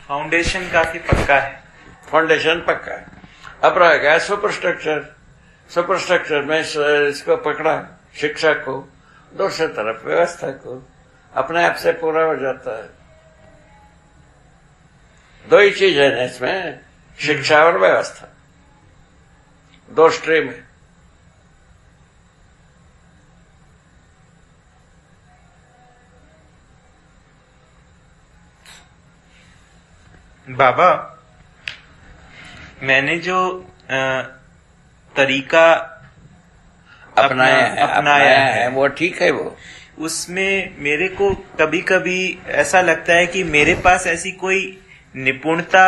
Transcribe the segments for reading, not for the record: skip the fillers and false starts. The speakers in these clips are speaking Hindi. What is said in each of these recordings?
फाउंडेशन काफी पक्का है। फाउंडेशन पक्का है। अब रह गया सुपर स्ट्रक्चर। सुपर स्ट्रक्चर में इसको पकड़ा, शिक्षा को, दूसरी तरफ व्यवस्था को, अपने आप से पूरा हो जाता है। दो ही चीज है इसमें, शिक्षा और व्यवस्था, दो स्ट्रीम है। बाबा, मैंने जो तरीका अपनाया है वो ठीक है। वो उसमें मेरे को कभी कभी ऐसा लगता है कि मेरे पास ऐसी कोई निपुणता,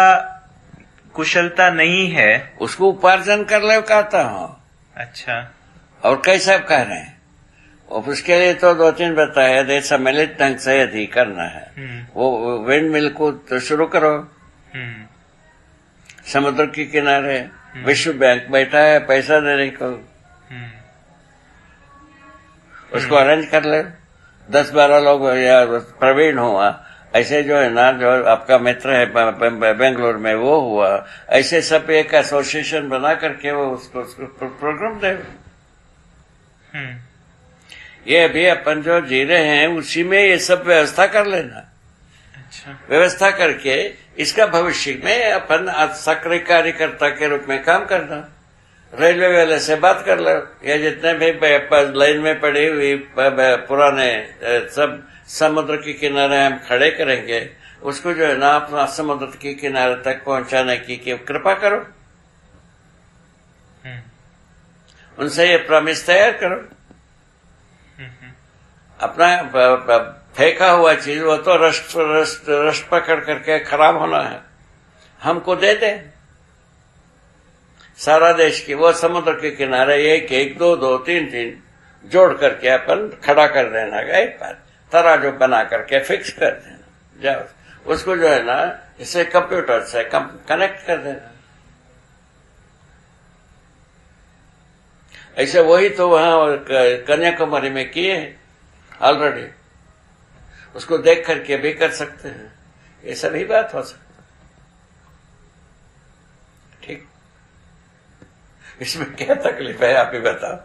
कुशलता नहीं है। उसको उपार्जन कर ले कहता हूँ। अच्छा। और कैसे आप कह रहे हैं? और उसके लिए तो दो तीन बताया, यदि सम्मिलित ढंग से यदि करना है वो विंड मिल को तो शुरू करो। समुद्र के किनारे विश्व बैंक बैठा है पैसा देने को, उसको अरेंज कर ले। 10-12 लोग या प्रवीण हुआ, ऐसे जो है ना, जो आपका मित्र है बेंगलोर में वो हुआ, ऐसे सब एक एसोसिएशन बना करके वो उसको प्रोग्राम दे। ये अभी अपन जो जी रहे हैं उसी में ये सब व्यवस्था कर लेना। अच्छा। व्यवस्था करके इसका भविष्य में अपन सक्रिय कार्यकर्ता के रूप में काम करना। रेलवे वाले से बात कर लो, या जितने भी लाइन में पड़ी हुई पुराने सब समुद्र के किनारे हम खड़े करेंगे, उसको जो है ना अपना समुद्र के किनारे तक पहुंचाने की कृपा करो। उनसे ये प्रॉमिस तैयार करो। अपना फेंका हुआ चीज वो तो रस्ट पकड़ करके खराब होना है, हमको दे दे। सारा देश की वो समुद्र के किनारे एक एक, दो दो, तीन तीन जोड़ करके अपन खड़ा कर देना, एक बार तराजू बना करके फिक्स कर देना। जाओ उसको जो है ना इसे कंप्यूटर से कनेक्ट कर देना। ऐसे वही तो वहां कन्याकुमारी में किए ऑलरेडी, उसको देख करके भी कर सकते हैं। ये सभी बात हो सकती, ठीक। इसमें क्या तकलीफ है आप ही बताओ।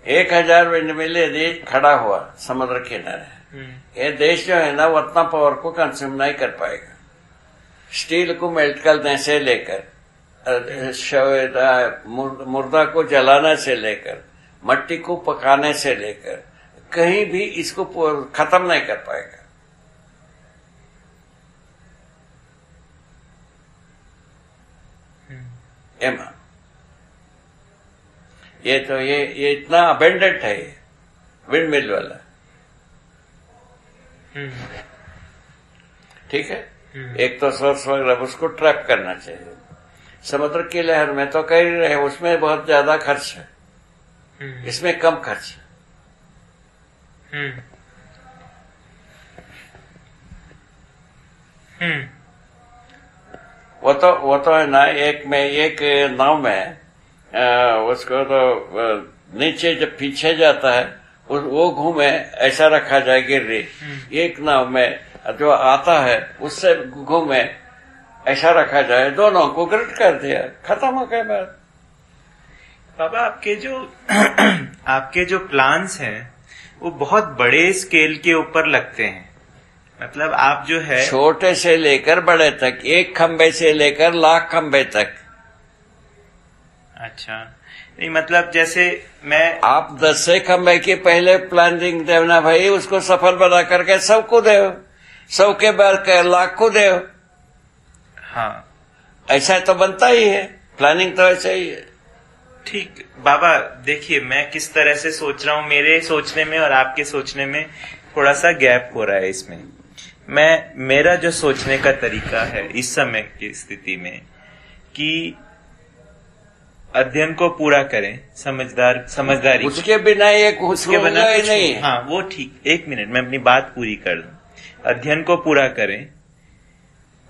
1000 विंडमिल यदि खड़ा हुआ समुद्र किनारे, ये देश जो है ना वो उतना पावर को कंज्यूम नहीं कर पाएगा। स्टील को मेल्ट करने से लेकर, मुर्दा को जलाने से लेकर, मट्टी को पकाने से लेकर, कहीं भी इसको खत्म नहीं कर पाएगा। एमा ये तो ये इतना अबेंडेंट है ये विंड मिल वाला, ठीक है। एक तो सोर्स वगैरह उसको ट्रैप करना चाहिए। समुद्र की लहर में तो कह रहे हैं उसमें बहुत ज्यादा खर्च है, इसमें कम खर्च है। वो तो है ना, एक नाव में उसको तो नीचे जब पीछे जाता है वो घूमे, ऐसा रखा जाए गिर्री। एक नाव में जो आता है उससे घूमे, ऐसा रखा जाए, दोनों को ग्रिड कर दिया, खत्म हो गया बात। बाबा, आपके जो प्लान्स हैं वो बहुत बड़े स्केल के ऊपर लगते हैं। मतलब आप जो है छोटे से लेकर बड़े तक, एक खंबे से लेकर लाख खंबे तक। अच्छा, नहीं मतलब जैसे मैं आप 10 खंबे की पहले प्लानिंग देना भाई, उसको सफल बना करके सबको दे, 100 के बाद लाख को दे। हाँ, ऐसा तो बनता ही है, प्लानिंग तो ऐसा ही है। ठीक बाबा, देखिए मैं किस तरह से सोच रहा हूँ, मेरे सोचने में और आपके सोचने में थोड़ा सा गैप हो रहा है इसमें। मेरा जो सोचने का तरीका है इस समय की स्थिति में कि अध्ययन को पूरा करें, समझदारी उसके बिना एक उसके बिना ही नहीं। हाँ वो ठीक, 1 मिनट मैं अपनी बात पूरी कर दूं। अध्ययन को पूरा करें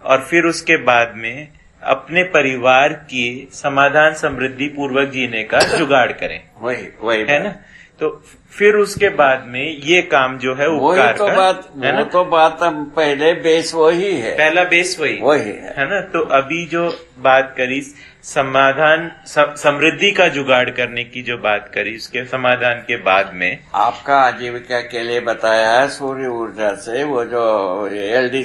और फिर उसके बाद में अपने परिवार की समाधान समृद्धि पूर्वक जीने का जुगाड़ करें। वही है ना। तो फिर उसके बाद में ये काम जो है उपकार तो का, बात है ना। तो बात पहले बेस वही है, पहला बेस वही है ना। तो अभी जो बात करी समाधान समृद्धि का जुगाड़ करने की जो बात करी, उसके समाधान के बाद में आपका आजीविका के लिए बताया है सूर्य ऊर्जा से, वो जो एलडी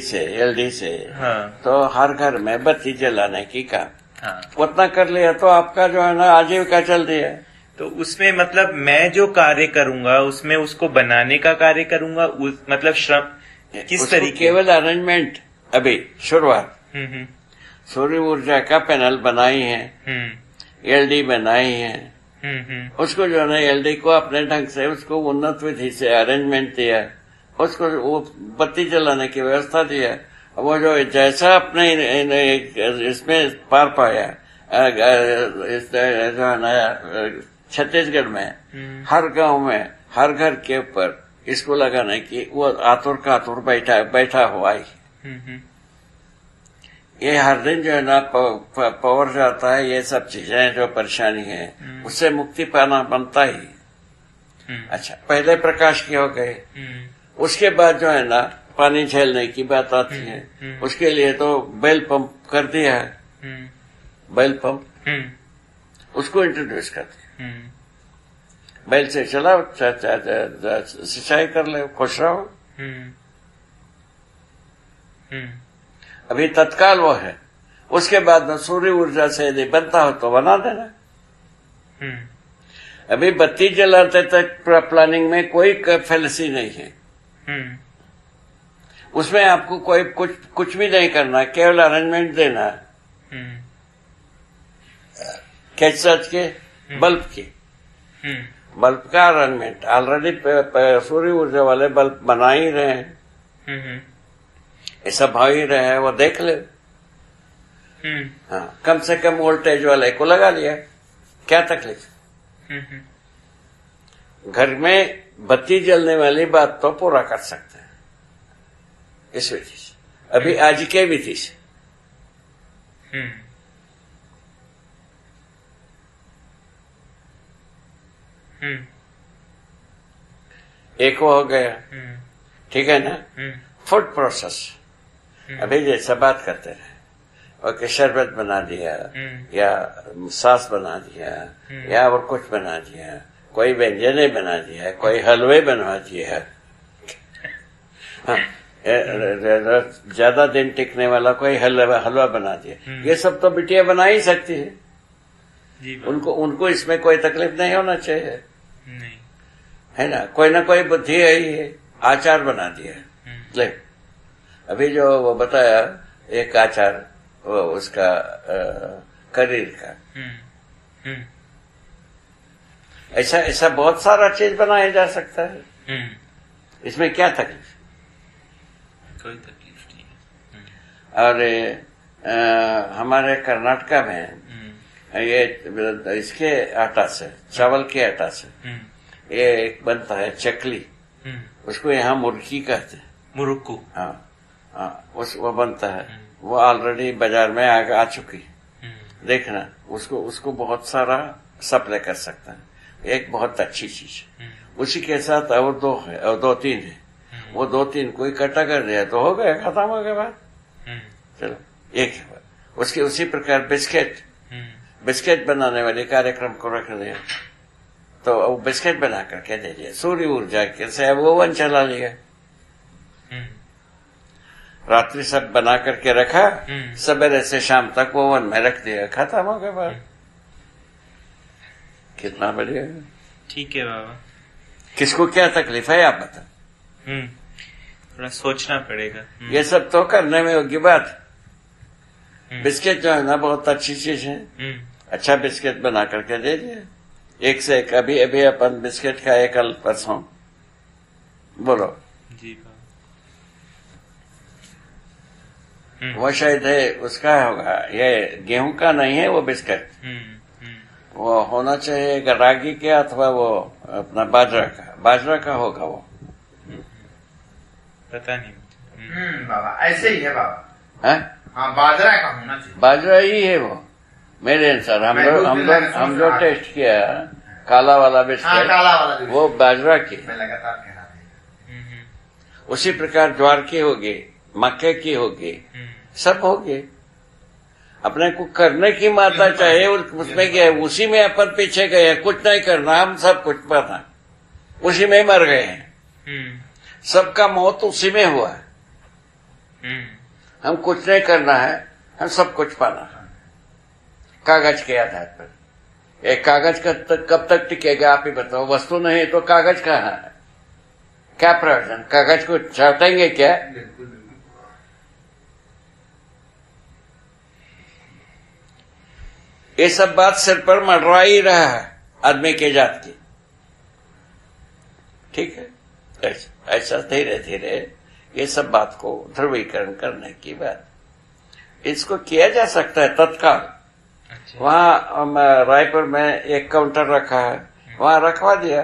से हाँ। तो हर घर में बत्ती जलाने की काम, हाँ। उतना कर लिया तो आपका जो है ना आजीविका चल रही है। तो उसमें मतलब मैं जो कार्य करूंगा उसमें उसको बनाने का कार्य करूंगा, मतलब श्रम किस तरीके, केवल अरेंजमेंट अभी शुरुआत। सूर्य ऊर्जा का पैनल बनाई है, एलडी बनाई है, उसको जो है ना एलडी को अपने ढंग से उसको उन्नत विधि से अरेंजमेंट दिया, उसको वो बत्ती जलाने की व्यवस्था दिया। वो जो जैसा अपने इसमें पार पाया, जो है ना छत्तीसगढ़ में हर गांव में हर घर के ऊपर इसको लगाने की वो आतुर का आतुर बैठा हुआ ही। ये हर दिन जो है ना पावर जाता है, ये सब चीजें जो परेशानी है उससे मुक्ति पाना बनता ही। अच्छा, पहले प्रकाश की हो गए, उसके बाद जो है ना पानी झेलने की बात आती है। उसके लिए तो बेल पंप कर दिया है, बेल पंप उसको इंट्रोड्यूस कर दिया। बैल से चला सिंचाई कर ले, खुश रहो। अभी तत्काल वो है, उसके बाद में सूर्य ऊर्जा से यदि बनता हो तो बना देना। अभी बत्ती जलाते तक प्लानिंग में कोई फैलेसी नहीं है, उसमें आपको कोई कुछ भी नहीं करना, केवल अरेंजमेंट देना कैच के बल्ब की, बल्ब का अरेंजमेंट ऑलरेडी सूर्य ऊर्जा वाले बल्ब बना ही रहे हैं, ऐसा भाव ही रहे हैं, वो देख ले। हाँ, कम से कम वोल्टेज वाले को लगा लिया, क्या तकलीफ। घर में बत्ती जलने वाली बात तो पूरा कर सकते हैं इस विधि से, अभी आज के विधि से। एक हो गया, ठीक है ना। फूड प्रोसेस, अभी जैसा बात करते रहे, और शरबत बना दिया या सास बना दिया या और कुछ बना दिया, कोई व्यंजने बना दिया, कोई हलवे बनवा दिया, ज्यादा दिन टिकने वाला कोई हलवा बना दिया, ये सब तो बिटिया बना ही सकती है। उनको इसमें कोई तकलीफ नहीं होना चाहिए, नहीं है ना। कोई ना कोई बुद्धि है ही है, आचार बना दिया। ले अभी जो वो बताया एक आचार, वो उसका करीर का, ऐसा बहुत सारा चीज बनाया जा सकता है, इसमें क्या तकलीफ, कोई तकलीफ नहीं है। और हमारे कर्नाटका में ये इसके आटा से, चावल के आटा से ये एक बनता है चकली, उसको यहाँ मुर्की कहते हैं, मुरुक्कू। हाँ, वो बनता है, वो ऑलरेडी बाजार में आ चुकी, देखना उसको बहुत सारा सप्लाई कर सकता है, एक बहुत अच्छी चीज। उसी के साथ और दो तीन है, वो 2-3 को इकट्ठा कर दिया तो हो गया, खत्म हो गया बात। चलो एक है, उसके उसी प्रकार बिस्किट बनाने वाले कार्यक्रम को रख दिया, तो वो बिस्किट बना करके दे दिया, सूर्य ऊर्जा के से ओवन चला लिया, रात्रि सब बना करके रखा, सवेरे से शाम तक ओवन में रख दिया, खत्म हो गया बात। कितना बढ़िया, ठीक है बाबा। किसको क्या तकलीफ है आप बता, थोड़ा सोचना पड़ेगा। ये सब तो करने में होगी बात। बिस्किट जो है ना बहुत अच्छी चीज है, अच्छा बिस्किट बना करके दे दिया, एक से एक। अभी अपन बिस्किट खाए कल परसों, बोलो जी। वो शायद है उसका होगा, ये गेहूं का नहीं है वो बिस्किट, वो होना चाहिए रागी के अथवा वो अपना बाजरा का होगा वो, पता नहीं। बाबा ऐसे ही है बाबा। है हाँ, बाजरा का होना चाहिए। बाजरा ही है वो मेरे अनुसार। हम जो टेस्ट किया काला वाला हाँ, बिस्किट काला वाला जो वो बाजरा की। मैं लगातार कह रहा था। उसी प्रकार ज्वार की होगी, मक्के की होगी, सब होगी। अपने को करने की मात्रा चाहिए, उसमें क्या है, उसी में अपन पीछे गए हैं, कुछ नहीं करना, हम सब कुछ पता उसी में मर गए हैं। सबका मौत उसी में हुआ है। हम कुछ नहीं करना है, हम सब कुछ पाना है कागज के आधार पर। एक कागज कब तक टिकेगा आप ही बताओ। वस्तु नहीं तो कागज कहाँ है, क्या प्रयोजन? कागज को छाटेंगे क्या? ये सब बात सिर पर मंडरा ही रहा है आदमी के जात की। ठीक है, ऐसा धीरे धीरे ये सब बात को ध्रुवीकरण करने की बात, इसको किया जा सकता है तत्काल। वहां रायपुर में एक काउंटर रखा है, वहां रखवा दिया,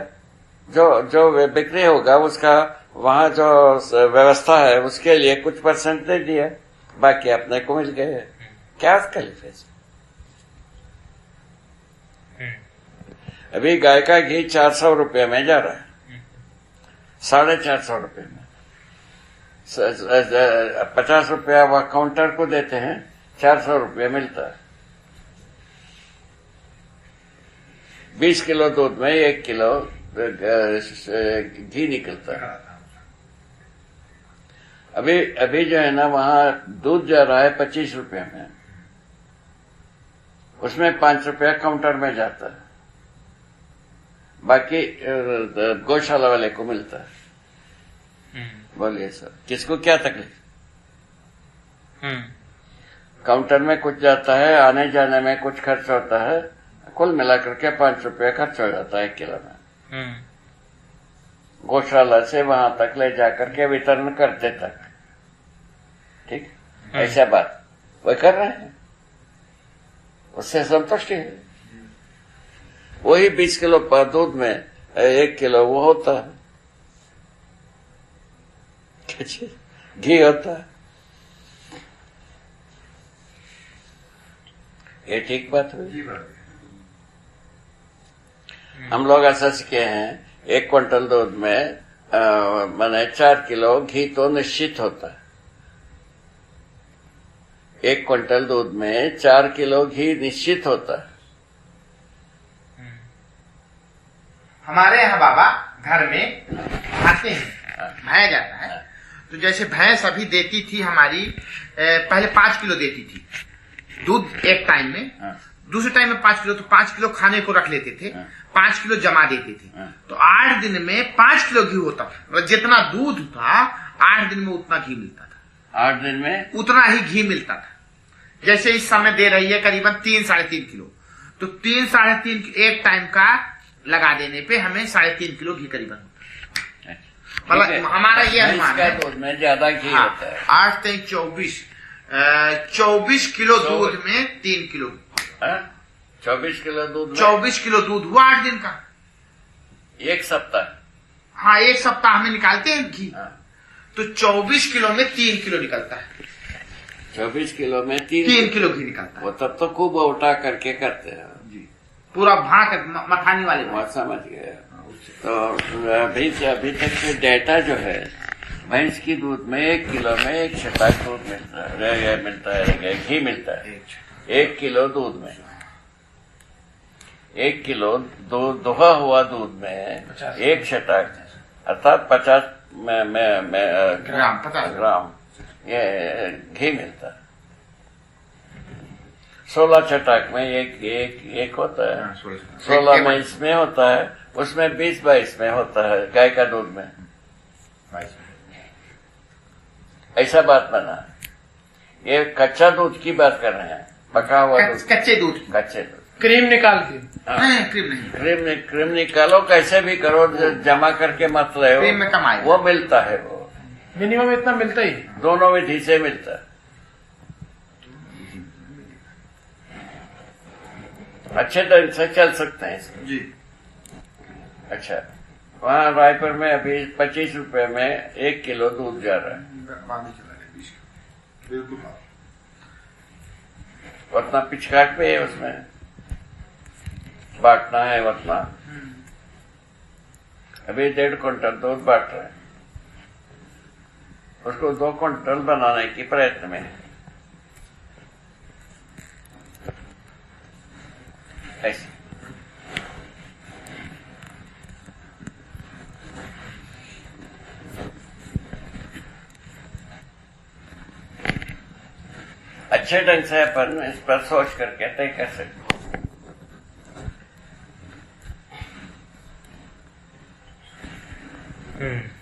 जो बिक्री होगा उसका वहां जो व्यवस्था है उसके लिए कुछ % दे दिया, बाकी अपने को मिल गए। क्या तकलीफ है? अभी गाय का घी 400 रुपये में जा रहा है, 450 रुपये में। 50 रुपया वह काउंटर को देते हैं, 400 रुपये मिलता है। 20 किलो दूध में 1 किलो घी निकलता है। अभी जो है ना वहां दूध जा रहा है 25 रुपये में, उसमें 5 रुपया काउंटर में जाता है, बाकी गौशाला वाले को मिलता है। बोलिए सर, किसको क्या तकलीफ? काउंटर में कुछ जाता है, आने जाने में कुछ खर्च होता है, कुल मिलाकर के 5 रुपया खर्च हो जाता है 1 किलो में। गौशाला से वहां तक ले जाकर के वितरण करते तक। ठीक, ऐसा बात वो कर रहे हैं, उससे संतुष्टि है। वही 20 किलो दूध में 1 किलो वो होता है, घी होता है। ये ठीक बात हुई। हम लोग ऐसा सीखे हैं, 1 क्विंटल दूध में माने 4 किलो घी तो निश्चित होता है। 1 क्विंटल दूध में 4 किलो घी निश्चित होता है। हमारे यहाँ बाबा घर में आते हैं, भाया जाता है, तो जैसे भैंस अभी देती थी हमारी, पहले 5 किलो देती थी दूध एक टाइम में, दूसरे टाइम में 5 किलो, तो 5 किलो खाने को रख लेते थे, 5 किलो जमा देते थे, तो 8 दिन में 5 किलो घी होता था। मतलब जितना दूध था 8 दिन में उतना घी मिलता था। 8 दिन में उतना ही घी मिलता था। जैसे इस समय दे रही है करीबन 3-3.5 किलो, तो 3-3.5 एक टाइम का लगा देने पे हमें 3.5 किलो घी करीबन होता है। मतलब हमारा ये अनुमान है, दूध में ज्यादा घी होता है। 8 से 24 किलो दूध में 3 किलो, 24 किलो दूध, 24 किलो दूध हुआ 8 दिन का, 1 सप्ताह। हाँ, 1 सप्ताह में निकालते हैं घी, तो 24 किलो में 3 किलो निकलता है। 24 किलो में 3 किलो घी निकलता है। वो तब तो खूब उल्टा करके करते हैं जी, पूरा भाग मथानी वाले बात समझ गए। तो अभी तक के डेटा जो है, भैंस की दूध में 1 किलो में 1 छटाक दूध मिलता है, घी मिलता है। 1 किलो दूध में 1 किलो दोहा हुआ दूध में 1 छटाक, अर्थात 50 ग्राम ये घी मिलता है। 16 छटाक में एक होता है, 16 में इसमें होता है, उसमें 20-22 में होता है गाय का दूध में। ऐसा बात बना। ये कच्चा दूध की बात कर रहे हैं, पका हुआ दूध, कच्चे दूध, क्रीम निकाल के। नहीं, क्रीम नहीं, निकालो, कैसे भी करो, जमा करके मत ले, क्रीम में कमाई वो मिलता है, वो मिनिमम इतना मिलता ही, दोनों विधि से मिलता है। अच्छे ढंग से चल सकते हैं इसमें जी। अच्छा, वहाँ रायपुर में अभी 25 रुपए में 1 किलो दूध जा रहा है। बिल्कुल। उतना पिछकाट पे है, उसमें बांटना है उतना। अभी 1.5 क्विंटल दूध बांट रहे हैं, उसको 2 क्विंटल बनाने की प्रयत्न में है। ऐसे अच्छे ढंग से अपन इस पर सोच करके तय कर सकते। हम्म।